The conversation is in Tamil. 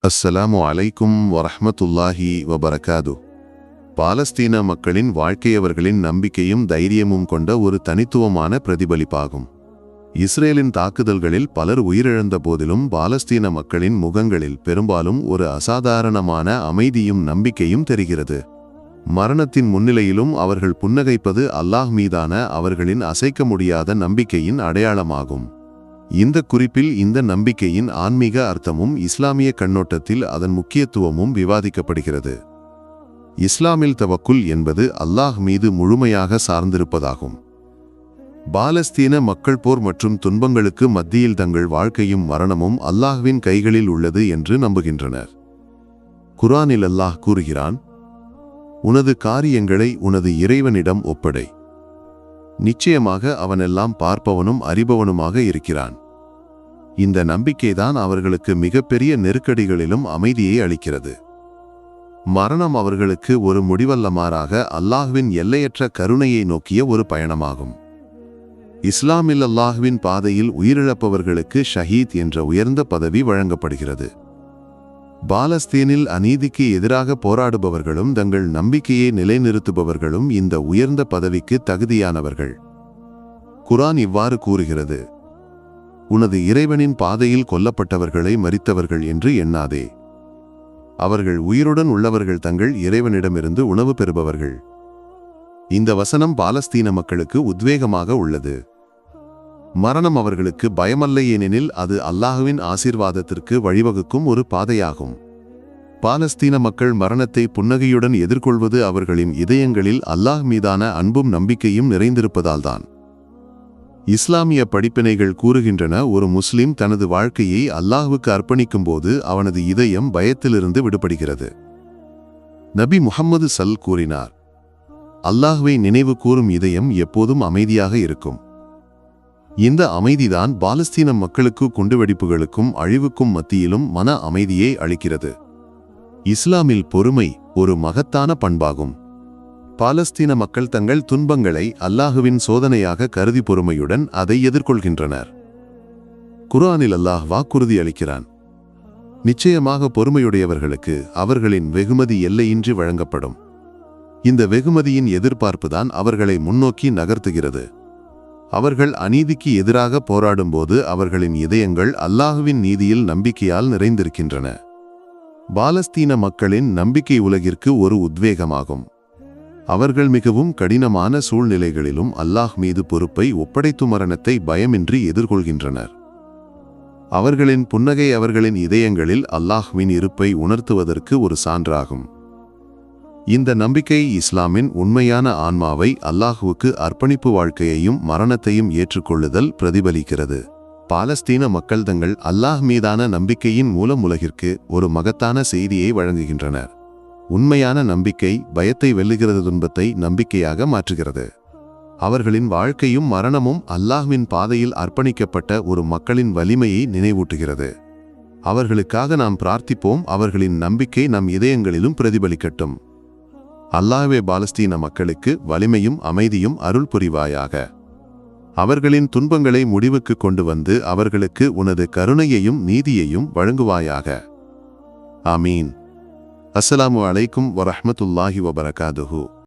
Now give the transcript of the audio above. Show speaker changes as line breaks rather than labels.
அஸ்ஸலாமு அலைக்கும் வரஹ்மத்துல்லாஹி வபரகாது. பாலஸ்தீன மக்களின் வாழ்க்கையவர்களின் நம்பிக்கையும் தைரியமும் கொண்ட ஒரு தனித்துவமான பிரதிபலிப்பாகும். இஸ்ரேலின் தாக்குதல்களில் பலர் உயிரிழந்த போதிலும் பாலஸ்தீன மக்களின் முகங்களில் பெரும்பாலும் ஒரு அசாதாரணமான அமைதியும் நம்பிக்கையும் தெரிகிறது. மரணத்தின் முன்னிலையிலும் அவர்கள் புன்னகைப்பது அல்லாஹ் மீதான அவர்களின் அசைக்க முடியாத நம்பிக்கையின் அடையாளமாகும். இந்த குறிப்பில் இந்த நம்பிக்கையின் ஆன்மீக அர்த்தமும் இஸ்லாமிய கண்ணோட்டத்தில் அதன் முக்கியத்துவமும் விவாதிக்கப்படுகிறது. இஸ்லாமில் தவக்குல் என்பது அல்லாஹ் மீது முழுமையாக சார்ந்திருப்பதாகும். பாலஸ்தீன மக்கள் போர் மற்றும் துன்பங்களுக்கு மத்தியில் தங்கள் வாழ்க்கையும் மரணமும் அல்லாஹ்வின் கைகளில் உள்ளது என்று நம்புகின்றனர். குர்ஆனில் அல்லாஹ் கூறுகிறான், உனது காரியங்களை உனது இறைவனிடம் ஒப்படை. நிச்சயமாக அவனெல்லாம் பார்ப்பவனும் அறிபவனுமாக இருக்கிறான். இந்த நம்பிக்கைதான் அவர்களுக்கு மிகப்பெரிய நெருக்கடிகளிலும் அமைதியை அளிக்கிறது. மரணம் அவர்களுக்கு ஒரு முடிவல்லமாறாக அல்லாஹ்வின் எல்லையற்ற கருணையை நோக்கிய ஒரு பயணமாகும். இஸ்லாமில் அல்லாஹ்வின் பாதையில் உயிரிழப்பவர்களுக்கு ஷஹீத் என்ற உயர்ந்த பதவி வழங்கப்படுகிறது. பாலஸ்தீனில் அநீதிக்கு எதிராக போராடுபவர்களும் தங்கள் நம்பிக்கையை நிலைநிறுத்துபவர்களும் இந்த உயர்ந்த பதவிக்கு தகுதியானவர்கள். குர்ஆன் இவ்வாறு கூறுகிறது, உனது இறைவனின் பாதையில் கொல்லப்பட்டவர்களை மரித்தவர்கள் என்று எண்ணாதே. அவர்கள் உயிருடன் உள்ளவர்கள், தங்கள் இறைவனிடமிருந்து உணவு பெறுபவர்கள். இந்த வசனம் பாலஸ்தீன மக்களுக்கு உத்வேகமாக உள்ளது. மரணம் அவர்களுக்கு பயமல்ல, ஏனெனில் அது அல்லாஹ்வின் ஆசீர்வாதத்திற்கு வழிவகுக்கும் ஒரு பாதையாகும். பாலஸ்தீன மக்கள் மரணத்தை புன்னகையுடன் எதிர்கொள்வது அவர்களின் இதயங்களில் அல்லாஹ் மீதான அன்பும் நம்பிக்கையும் நிறைந்திருப்பதால்தான். இஸ்லாமிய படிப்பினைகள் கூறுகின்றன, ஒரு முஸ்லிம் தனது வாழ்க்கையை அல்லாஹ்வுக்கு அர்ப்பணிக்கும்போது அவனது இதயம் பயத்திலிருந்து விடுபடுகிறது. நபி முஹம்மது கூறினார், அல்லாஹ்வை நினைவு கூறும் இதயம் எப்போதும் அமைதியாக இருக்கும். இந்த அமைதிதான் பாலஸ்தீன மக்களுக்கு குண்டுவெடிப்புகளுக்கும் அழிவுக்கும் மத்தியிலும் மன அமைதியை அளிக்கிறது. இஸ்லாமில் பொறுமை ஒரு மகத்தான பண்பாகும். பாலஸ்தீன மக்கள் தங்கள் துன்பங்களை அல்லாஹுவின் சோதனையாக கருதி பொறுமையுடன் அதை எதிர்கொள்கின்றனர். குர்ஆனில் அல்லாஹ் வாக்குறுதி அளிக்கிறான், நிச்சயமாக பொறுமையுடையவர்களுக்கு அவர்களின் வெகுமதி எல்லையின்றி வழங்கப்படும். இந்த வெகுமதியின் எதிர்பார்ப்புதான் அவர்களை முன்னோக்கி நகர்த்துகிறது. அவர்கள் அநீதிக்கு எதிராக போராடும்போது அவர்களின் இதயங்கள் அல்லாஹுவின் நீதியில் நம்பிக்கையால் நிறைந்திருக்கின்றன. பாலஸ்தீன மக்களின் நம்பிக்கை உலகிற்கு ஒரு உத்வேகமாகும். அவர்கள் மிகவும் கடினமான சூழ்நிலைகளிலும் அல்லாஹ் மீது பொறுப்பை ஒப்படைத்து மரணத்தை பயமின்றி எதிர்கொள்கின்றனர். அவர்களின் புன்னகை அவர்களின் இதயங்களில் அல்லாஹ்வின் இருப்பை உணர்த்துவதற்கு ஒரு சான்றாகும். இந்த நம்பிக்கை இஸ்லாமின் உண்மையான ஆன்மாவை, அல்லாஹ்வுக்கு அர்ப்பணிப்பு வாழ்க்கையையும் மரணத்தையும் ஏற்றுக்கொள்ளுதல் பிரதிபலிக்கிறது. பாலஸ்தீன மக்கள் தங்கள் அல்லாஹ் மீதான நம்பிக்கையின் மூலம் உலகிற்கு ஒரு மகத்தான செய்தியை வழங்குகின்றனர். உண்மையான நம்பிக்கை பயத்தை வெல்லுகிறது, துன்பத்தை நம்பிக்கையாக மாற்றுகிறது. அவர்களின் வாழ்க்கையும் மரணமும் அல்லாஹ்வின் பாதையில் அர்ப்பணிக்கப்பட்ட ஒரு மக்களின் வலிமையை நினைவூட்டுகிறது. அவர்களுக்காக நாம் பிரார்த்திப்போம். அவர்களின் நம்பிக்கை நம் இதயங்களிலும் பிரதிபலிக்கட்டும். அல்லாஹ்வே பாலஸ்தீன மக்களுக்கு வலிமையும் அமைதியும் அருள் புரிவாயாக. அவர்களின் துன்பங்களை முடிவுக்கு கொண்டு வந்து அவர்களுக்கு உனது கருணையையும் நீதியையும் வழங்குவாயாக. ஆமீன். அஸ்ஸலாமு அலைக்கும் வரஹ்மத்துல்லாஹி வபரகாதுஹு.